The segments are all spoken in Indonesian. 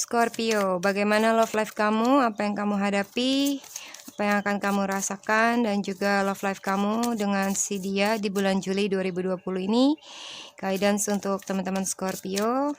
Scorpio, bagaimana love life kamu, apa yang kamu hadapi, apa yang akan kamu rasakan, dan juga love life kamu dengan si dia di bulan Juli 2020 ini. Guidance untuk teman-teman Scorpio.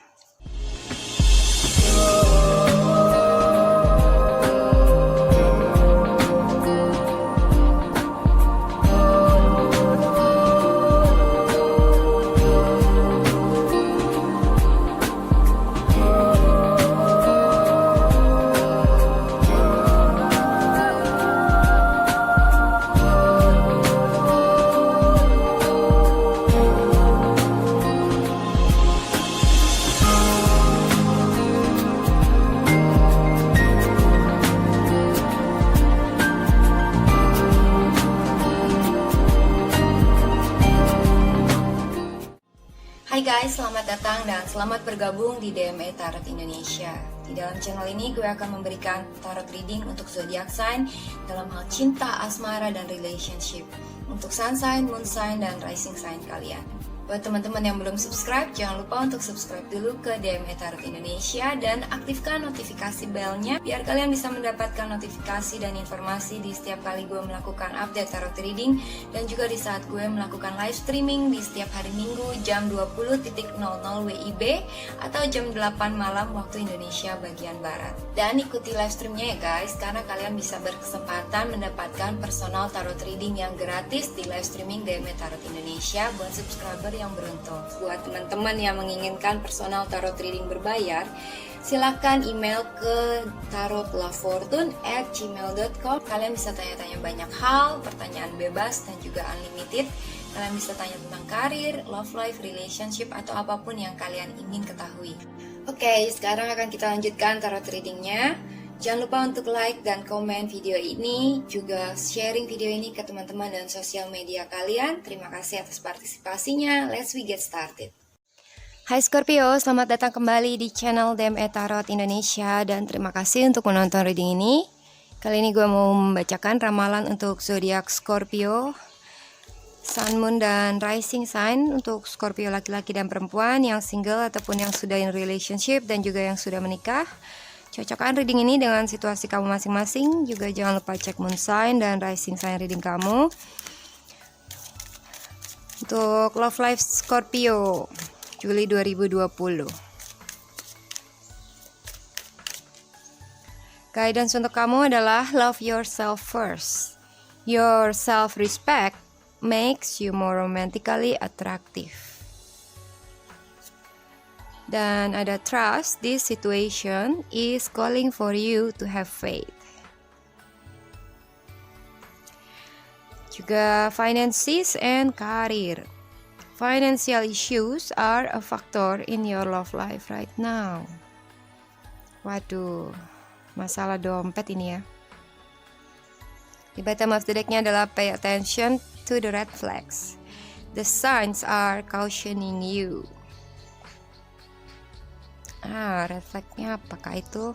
Hai guys, selamat datang dan selamat bergabung di DME Tarot Indonesia. Di dalam channel ini gue akan memberikan tarot reading untuk zodiac sign dalam hal cinta, asmara, dan relationship. Untuk sun sign, moon sign, dan rising sign kalian. Buat teman-teman yang belum subscribe, jangan lupa untuk subscribe dulu ke DME Tarot Indonesia dan aktifkan notifikasi belnya biar kalian bisa mendapatkan notifikasi dan informasi di setiap kali gue melakukan update tarot reading dan juga di saat gue melakukan live streaming di setiap hari Minggu jam 20.00 WIB atau jam 8 malam waktu Indonesia bagian Barat. Dan ikuti live streamnya ya guys, karena kalian bisa berkesempatan mendapatkan personal tarot reading yang gratis di live streaming DME Tarot Indonesia buat subscriber yang beruntung. Buat teman-teman yang menginginkan personal tarot reading berbayar, silakan email ke tarotlafortune@gmail.com. Kalian bisa tanya-tanya banyak hal, pertanyaan bebas dan juga unlimited. Kalian bisa tanya tentang karir, love life, relationship, atau apapun yang kalian ingin ketahui. Oke, sekarang akan kita lanjutkan tarot readingnya. Jangan lupa untuk like dan komen video ini, juga sharing video ini ke teman-teman dan sosial media kalian. Terima kasih atas partisipasinya. Let's we get started. Hai Scorpio, selamat datang kembali di channel DME Tarot Indonesia dan terima kasih untuk menonton reading ini. Kali ini gue mau membacakan ramalan untuk zodiak Scorpio, Sun, Moon, dan Rising sign untuk Scorpio laki-laki dan perempuan yang single ataupun yang sudah in relationship dan juga yang sudah menikah. Cocokkan reading ini dengan situasi kamu masing-masing. Juga jangan lupa cek moon sign dan rising sign reading kamu. Untuk love life Scorpio Juli 2020. Guidance untuk kamu adalah love yourself first. Your self-respect makes you more romantically attractive. Dan ada trust, this situation is calling for you to have faith. Juga finances and career. Financial issues are a factor in your love life right now. Waduh, masalah dompet ini ya. Di bottom of the deck-nya adalah pay attention to the red flags. The signs are cautioning you. Red flag-nya apakah itu?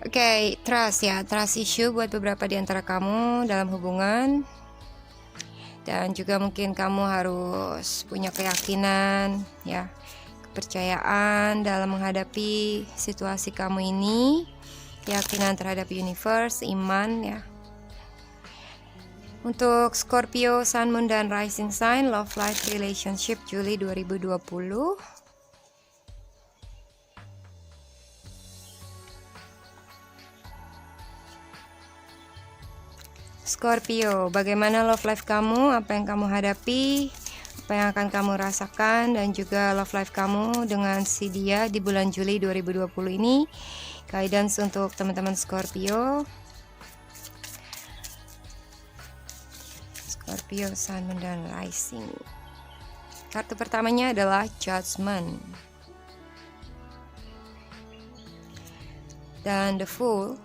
Oke, trust ya, trust issue buat beberapa di antara kamu dalam hubungan. Dan juga mungkin kamu harus punya keyakinan ya, kepercayaan dalam menghadapi situasi kamu ini. Keyakinan terhadap universe, iman ya. Untuk Scorpio, Sun, Moon, dan Rising sign, love life, relationship Juli 2020. Scorpio, bagaimana love life kamu, apa yang kamu hadapi, apa yang akan kamu rasakan, dan juga love life kamu dengan si dia di bulan Juli 2020 ini. Guidance untuk teman-teman Scorpio. Scorpio, Sun, Moon, dan Rising. Kartu pertamanya adalah Judgment. Dan The Fool.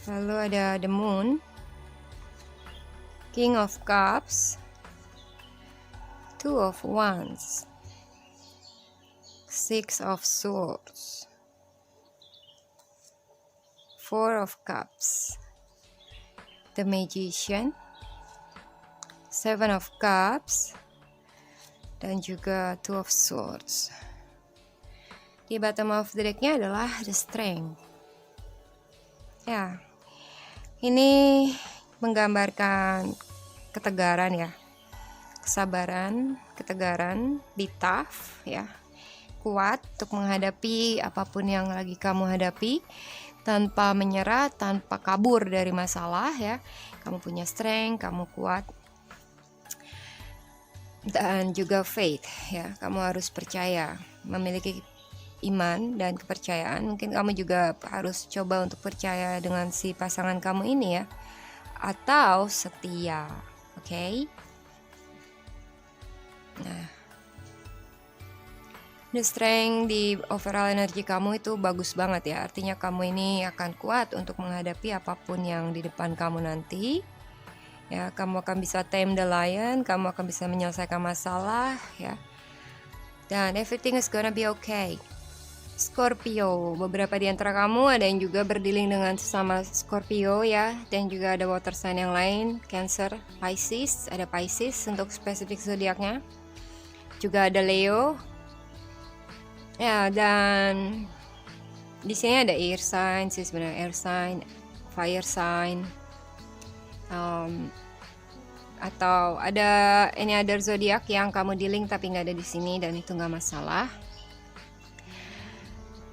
Lalu ada The Moon, King of Cups, Two of Wands, Six of Swords, Four of Cups, The Magician, Seven of Cups, dan juga Two of Swords. Di bottom of the deck-nya adalah The Strength. Ya, ini menggambarkan ketegaran ya, kesabaran, ketegaran, be tough ya, kuat untuk menghadapi apapun yang lagi kamu hadapi, tanpa menyerah, tanpa kabur dari masalah ya. Kamu punya strength, kamu kuat. Dan juga faith ya, kamu harus percaya, memiliki iman dan kepercayaan. Mungkin kamu juga harus coba untuk percaya dengan si pasangan kamu ini ya, atau setia, oke? Nah, the strength di overall energi kamu itu bagus banget ya. Artinya kamu ini akan kuat untuk menghadapi apapun yang di depan kamu nanti. Ya, kamu akan bisa tame the lion, kamu akan bisa menyelesaikan masalah ya. Dan everything is gonna be okay. Scorpio, beberapa di antara kamu ada yang juga berdealing dengan sesama Scorpio ya, dan juga ada water sign yang lain, Cancer, Pisces, ada Pisces untuk spesifik zodiaknya. Juga ada Leo. Ya, dan di sini ada air sign sih sebenarnya, air sign, fire sign. Atau ada any other zodiak yang kamu dealing tapi nggak ada di sini, dan itu nggak masalah.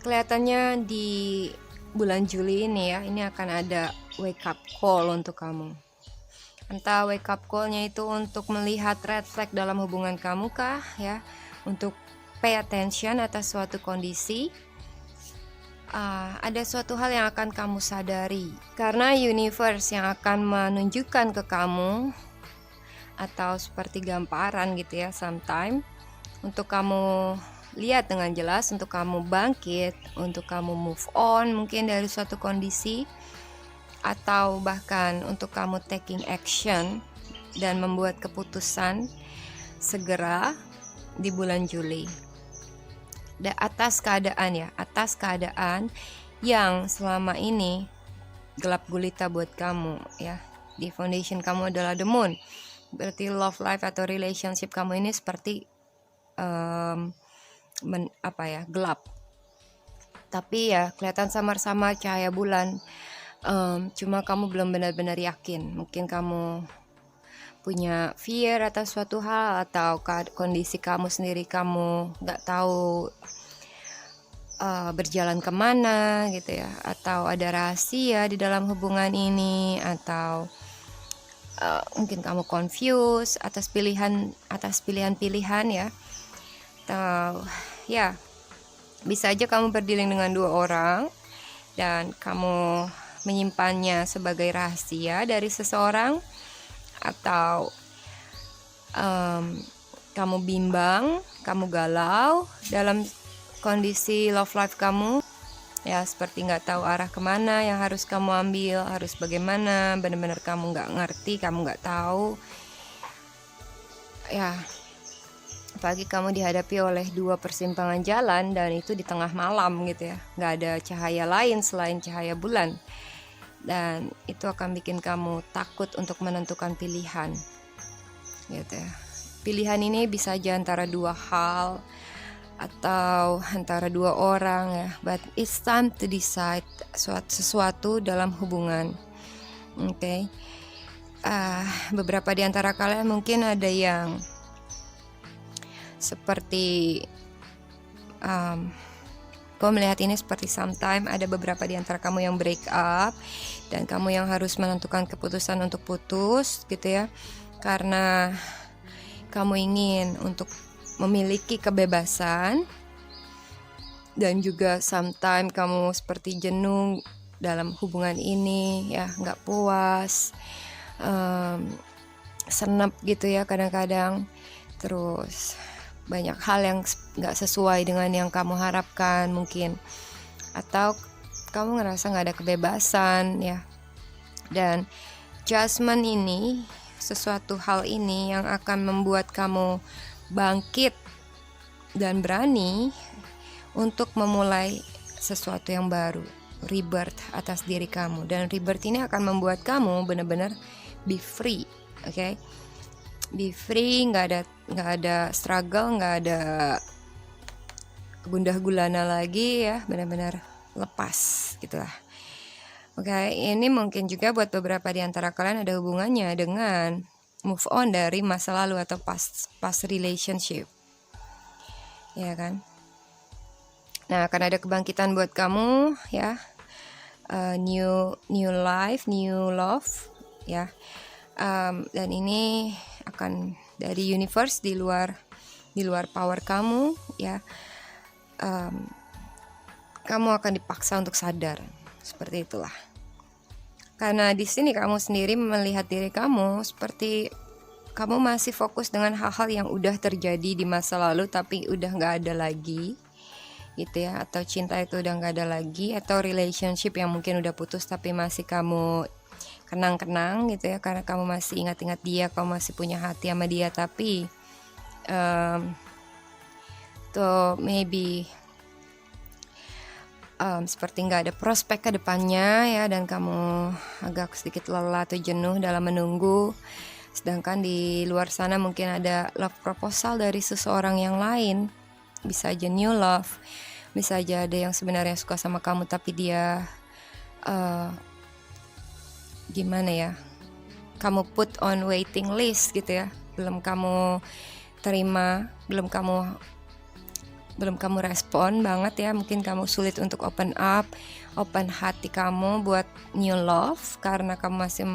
Kelihatannya di bulan Juli ini ya, ini akan ada wake up call untuk kamu. Entah wake up call-nya itu untuk melihat red flag dalam hubungan kamu kah ya, untuk pay attention atas suatu kondisi. Ada suatu hal yang akan kamu sadari, karena universe yang akan menunjukkan ke kamu, atau seperti gamparan gitu ya, sometime untuk kamu lihat dengan jelas, untuk kamu bangkit, untuk kamu move on mungkin dari suatu kondisi, atau bahkan untuk kamu taking action dan membuat keputusan segera di bulan Juli. Atas keadaan ya, atas keadaan yang selama ini gelap gulita buat kamu ya. Di foundation kamu adalah the moon. Berarti love life atau relationship kamu ini seperti gelap. Tapi ya kelihatan samar-samar cahaya bulan. Cuma kamu belum benar-benar yakin. Mungkin kamu punya fear atas suatu hal, atau kondisi kamu sendiri kamu nggak tahu berjalan kemana gitu ya, atau ada rahasia di dalam hubungan ini, atau mungkin kamu confused atas pilihan-pilihan ya, atau ya bisa aja kamu berdealing dengan dua orang dan kamu menyimpannya sebagai rahasia dari seseorang, atau kamu bimbang, kamu galau dalam kondisi love life kamu ya, seperti nggak tahu arah kemana yang harus kamu ambil, harus bagaimana, benar-benar kamu nggak ngerti, kamu nggak tahu ya. Apalagi kamu dihadapi oleh dua persimpangan jalan, dan itu di tengah malam gitu ya, nggak ada cahaya lain selain cahaya bulan, dan itu akan bikin kamu takut untuk menentukan pilihan gitu ya. Pilihan ini bisa aja antara dua hal atau antara dua orang ya, but it's time to decide sesuatu dalam hubungan. Oke. Beberapa di antara kalian mungkin ada yang seperti gue melihat ini seperti sometime ada beberapa di antara kamu yang break up, dan kamu yang harus menentukan keputusan untuk putus gitu ya, karena kamu ingin untuk memiliki kebebasan, dan juga sometime kamu seperti jenuh dalam hubungan ini ya, nggak puas, senep gitu ya kadang-kadang, terus banyak hal yang nggak sesuai dengan yang kamu harapkan mungkin, atau kamu ngerasa nggak ada kebebasan ya. Dan judgment ini, sesuatu hal ini yang akan membuat kamu bangkit dan berani untuk memulai sesuatu yang baru, rebirth atas diri kamu. Dan rebirth ini akan membuat kamu benar-benar be free, oke? be free, nggak ada struggle, nggak ada gundah gulana lagi ya, benar-benar lepas gitulah. Oke, ini mungkin juga buat beberapa di antara kalian ada hubungannya dengan move on dari masa lalu atau past relationship, ya kan? Nah, akan ada kebangkitan buat kamu ya, new life, new love ya. Dan ini akan dari universe di luar power kamu ya. Kamu akan dipaksa untuk sadar, seperti itulah. Karena di sini kamu sendiri melihat diri kamu seperti kamu masih fokus dengan hal-hal yang udah terjadi di masa lalu tapi udah nggak ada lagi gitu ya, atau cinta itu udah nggak ada lagi, atau relationship yang mungkin udah putus tapi masih kamu kenang-kenang gitu ya, karena kamu masih ingat-ingat dia, kamu masih punya hati sama dia, tapi tuh maybe seperti nggak ada prospek ke depannya ya, dan kamu agak sedikit lelah atau jenuh dalam menunggu. Sedangkan di luar sana mungkin ada love proposal dari seseorang yang lain. Bisa aja new love, bisa aja ada yang sebenarnya suka sama kamu tapi dia gimana ya, kamu put on waiting list gitu ya, belum kamu terima, belum kamu respon banget ya. Mungkin kamu sulit untuk open hati kamu buat new love karena kamu masih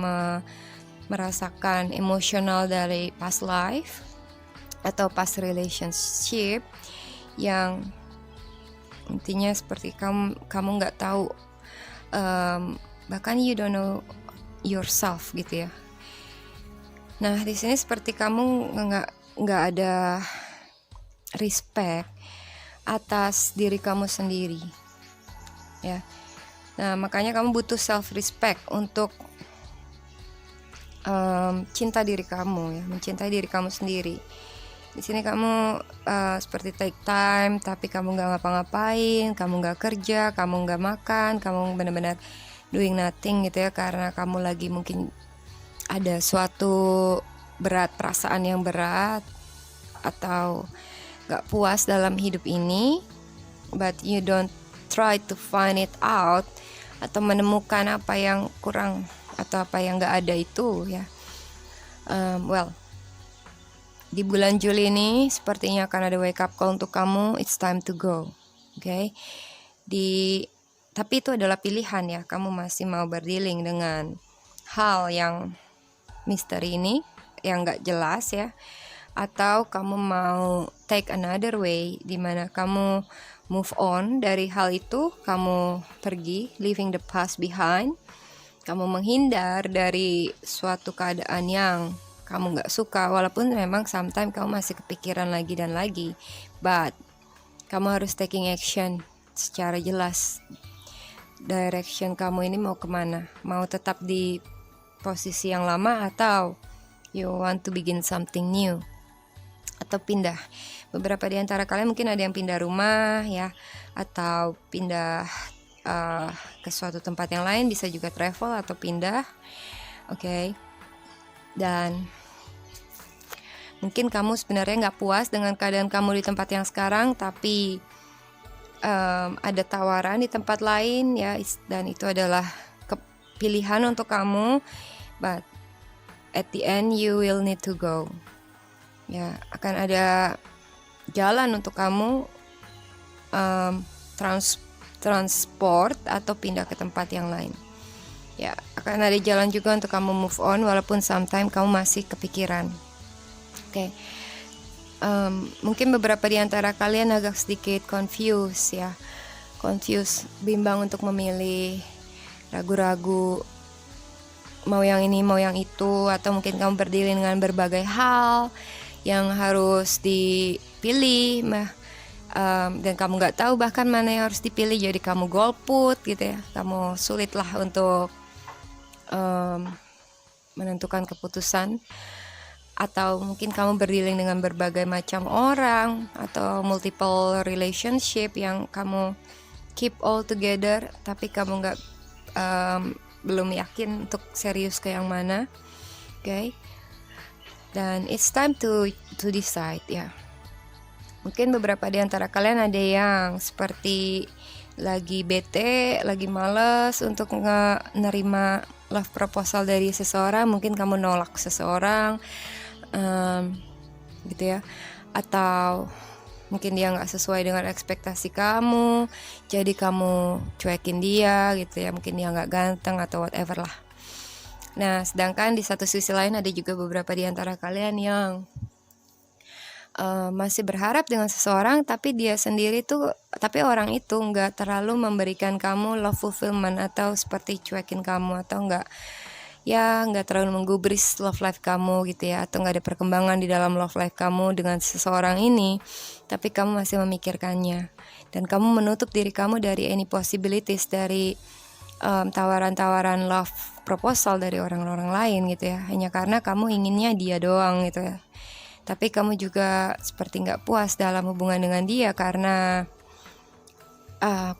merasakan emosional dari past life atau past relationship yang intinya seperti kamu nggak tahu, bahkan you don't know yourself gitu ya. Nah di sini seperti kamu nggak ada respect atas diri kamu sendiri ya. Nah makanya kamu butuh self respect untuk cinta diri kamu ya, mencintai diri kamu sendiri. Di sini kamu seperti take time, tapi kamu nggak ngapa-ngapain, kamu nggak kerja, kamu nggak makan, kamu benar-benar doing nothing gitu ya, karena kamu lagi mungkin ada suatu perasaan yang berat atau nggak puas dalam hidup ini, but you don't try to find it out atau menemukan apa yang kurang atau apa yang nggak ada itu ya. Di bulan Juli ini sepertinya akan ada wake up call untuk kamu. It's time to go. Okay? Tapi itu adalah pilihan ya. Kamu masih mau berdealing dengan hal yang misteri ini, yang gak jelas ya. Atau kamu mau take another way, dimana kamu move on dari hal itu. Kamu pergi, leaving the past behind. Kamu menghindar dari suatu keadaan yang kamu gak suka, walaupun memang sometimes kamu masih kepikiran lagi dan lagi, but kamu harus taking action secara jelas. Direction kamu ini mau kemana? Mau tetap di posisi yang lama atau you want to begin something new? Atau pindah? Beberapa di antara kalian mungkin ada yang pindah rumah ya, atau pindah ke suatu tempat yang lain, bisa juga travel atau pindah. Oke. Dan mungkin kamu sebenarnya gak puas dengan keadaan kamu di tempat yang sekarang, tapi ada tawaran di tempat lain ya, dan itu adalah pilihan untuk kamu, but at the end you will need to go ya. Akan ada jalan untuk kamu transport atau pindah ke tempat yang lain ya. Akan ada jalan juga untuk kamu move on, walaupun sometimes kamu masih kepikiran. Oke. Mungkin beberapa di antara kalian agak sedikit confused, bimbang untuk memilih, ragu-ragu mau yang ini mau yang itu, atau mungkin kamu berdiri dengan berbagai hal yang harus dipilih, dan kamu nggak tahu bahkan mana yang harus dipilih, jadi kamu golput gitu ya. Kamu sulit lah untuk menentukan keputusan, atau mungkin kamu berdealing dengan berbagai macam orang atau multiple relationship yang kamu keep all together, tapi kamu nggak belum yakin untuk serius ke yang mana. Okay? Dan it's time to decide ya. Mungkin beberapa di antara kalian ada yang seperti lagi bete, lagi males untuk nerima love proposal dari seseorang. Mungkin kamu nolak seseorang, gitu ya. Atau mungkin dia nggak sesuai dengan ekspektasi kamu, jadi kamu cuekin dia gitu ya. Mungkin dia nggak ganteng atau whatever lah. Nah, sedangkan di satu sisi lain ada juga beberapa di antara kalian yang masih berharap dengan seseorang, tapi orang itu nggak terlalu memberikan kamu love fulfillment atau seperti cuekin kamu, atau nggak terlalu menggubris love life kamu gitu ya, atau nggak ada perkembangan di dalam love life kamu dengan seseorang ini, tapi kamu masih memikirkannya dan kamu menutup diri kamu dari any possibilities, dari tawaran-tawaran love proposal dari orang-orang lain gitu ya, hanya karena kamu inginnya dia doang gitu ya. Tapi kamu juga seperti nggak puas dalam hubungan dengan dia karena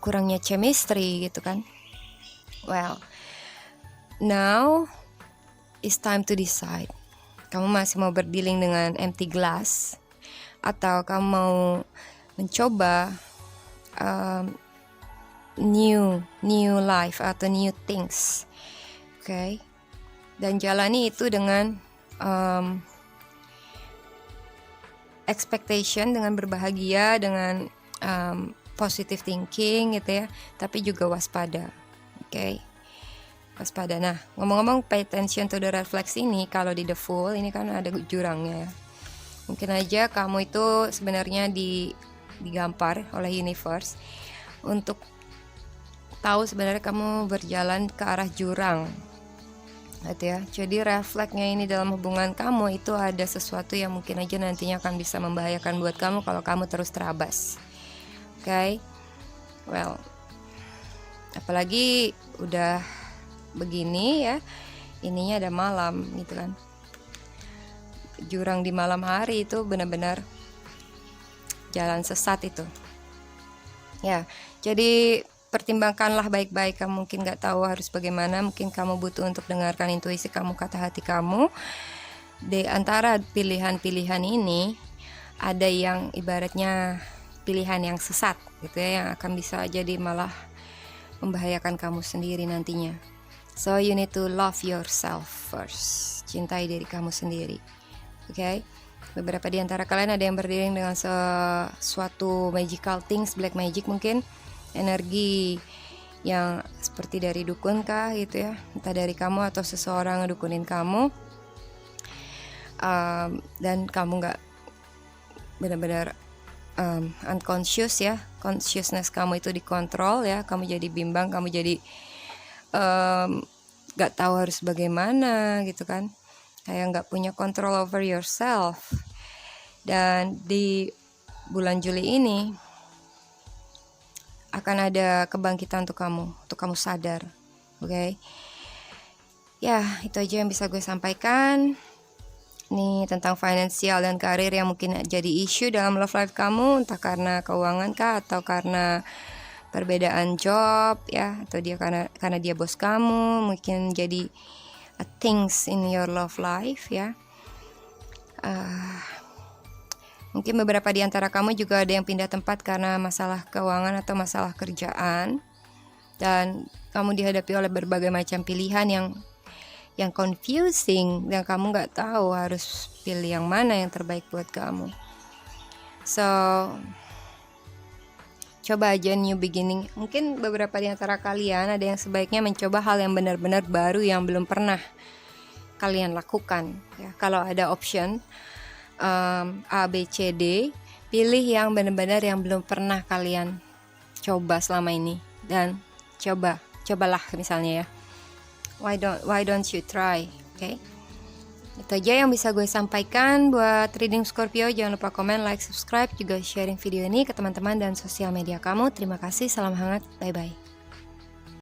kurangnya chemistry gitu kan. Well, now it's time to decide. Kamu masih mau berdealing dengan empty glass, atau kamu mau mencoba new life atau new things, okay? Dan jalani itu dengan expectation, dengan berbahagia, dengan positive thinking gitu ya, tapi juga waspada, okay? Waspada. Nah, ngomong-ngomong pay attention to the red flags ini, kalau di the Fool ini kan ada jurangnya ya. Mungkin aja kamu itu sebenarnya digampar oleh universe untuk tahu sebenarnya kamu berjalan ke arah jurang gitu ya. Jadi red flagnya ini dalam hubungan kamu itu ada sesuatu yang mungkin aja nantinya akan bisa membahayakan buat kamu kalau kamu terus terabas. Okay? Well, apalagi udah begini ya, ininya ada malam gitu kan. Jurang di malam hari itu benar-benar jalan sesat itu ya. Jadi pertimbangkanlah baik-baik. Kamu mungkin gak tahu harus bagaimana, mungkin kamu butuh untuk dengarkan intuisi kamu, kata hati kamu. Di antara pilihan-pilihan ini ada yang ibaratnya pilihan yang sesat gitu ya, yang akan bisa jadi malah membahayakan kamu sendiri nantinya. So you need to love yourself first. Cintai diri kamu sendiri. Okay? Beberapa di antara kalian ada yang berdiri dengan sesuatu magical things, black magic mungkin, energi yang seperti dari dukun kah gitu ya, entah dari kamu atau seseorang ngedukunin kamu, dan kamu nggak benar-benar unconscious ya, consciousness kamu itu dikontrol ya, kamu jadi bimbang, kamu jadi nggak tahu harus bagaimana gitu kan, kayak nggak punya control over yourself. Dan di bulan Juli ini akan ada kebangkitan untuk kamu sadar, oke? Ya, itu aja yang bisa gue sampaikan. Ini tentang finansial dan karir yang mungkin jadi isu dalam love life kamu, entah karena keuangan kah atau karena perbedaan job ya, atau dia karena dia bos kamu, mungkin jadi things in your love life ya. Mungkin beberapa di antara kamu juga ada yang pindah tempat karena masalah keuangan atau masalah kerjaan, dan kamu dihadapi oleh berbagai macam pilihan yang confusing, dan kamu nggak tahu harus pilih yang mana yang terbaik buat kamu. So coba aja new beginning. Mungkin beberapa di antara kalian ada yang sebaiknya mencoba hal yang benar-benar baru yang belum pernah kalian lakukan ya. Kalau ada option A, B, C, D, pilih yang benar-benar yang belum pernah kalian coba selama ini, dan cobalah misalnya ya. Why don't you try? Okay? Itu aja yang bisa gue sampaikan buat reading Scorpio. Jangan lupa komen, like, subscribe, juga sharing video ini ke teman-teman dan sosial media kamu. Terima kasih, salam hangat, bye bye.